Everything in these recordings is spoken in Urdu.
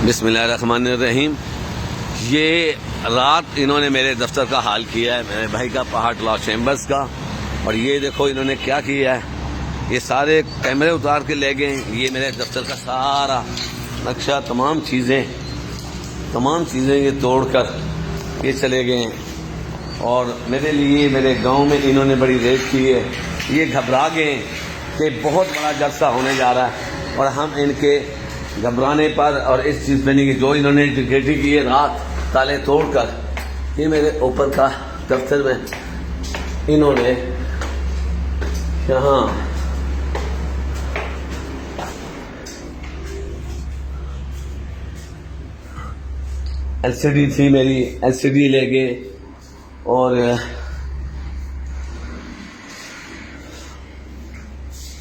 بسم اللہ الرحمن الرحیم۔ یہ رات انہوں نے میرے دفتر کا حال کیا ہے، میرے بھائی کا پہاڑ لا چیمبرز کا، اور یہ دیکھو انہوں نے کیا کیا ہے، یہ سارے کیمرے اتار کے لے گئے۔ یہ میرے دفتر کا سارا نقشہ، تمام چیزیں یہ توڑ کر یہ چلے گئے ہیں، اور میرے لیے میرے گاؤں میں انہوں نے بڑی ریڈ کی ہے۔ یہ گھبرا گئے کہ بہت بڑا جلسہ ہونے جا رہا ہے، اور ہم ان کے گھبرانے پر اور اس چیز پہ نہیں کہ جو انہوں نے ڈکیٹی کی ہے رات تالے توڑ کر، یہ میرے اوپر کا دفتر میں انہوں نے یہاں ایل سی ڈی تھی، میری ایل سی ڈی لے گئے، اور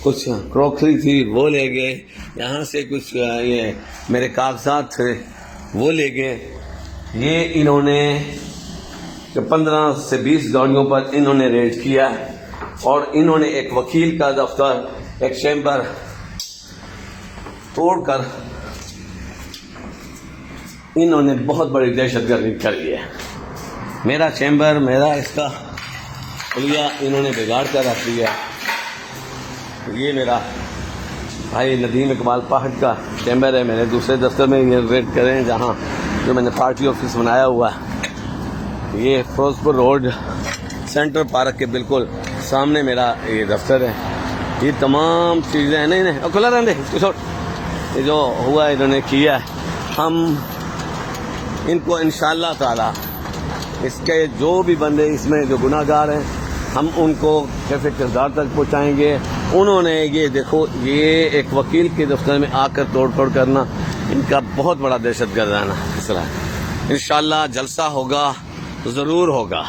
کچھ کروکری تھی وہ لے گئے، یہاں سے کچھ یہ میرے کاغذات تھے وہ لے گئے۔ یہ انہوں نے 15 سے 20 گاڑیوں پر انہوں نے ریڈ کیا، اور انہوں نے ایک وکیل کا دفتر، ایک چیمبر توڑ کر انہوں نے بہت بڑی دہشت گردی کر لی ہے۔ میرا چیمبر، میرا اس کا خلیہ انہوں نے بگاڑ کر رکھ دیا۔ یہ میرا بھائی ندیم اقبال پہاڑ کا چیمبر ہے، میرے دوسرے دفتر میں یہ ریڈ کریں جہاں جو میں نے پارٹی آفس بنایا ہوا ہے۔ یہ فیروز پور روڈ سینٹر پارک کے بالکل سامنے میرا یہ دفتر ہے۔ یہ تمام چیزیں نہیں کھلا رہنے اس کو چھوڑ، یہ جو ہوا انہوں نے کیا ہے، ہم ان کو انشاءاللہ تعالی اس کے جو بھی بندے اس میں جو گناہ گار ہیں، ہم ان کو کیفے کردار تک پہنچائیں گے۔ انہوں نے یہ دیکھو، یہ ایک وکیل کے دفتر میں آ کر توڑ پھوڑ کرنا ان کا بہت بڑا دہشت گردانہ مسئلہ ہے۔ انشاءاللہ جلسہ ہوگا، ضرور ہوگا۔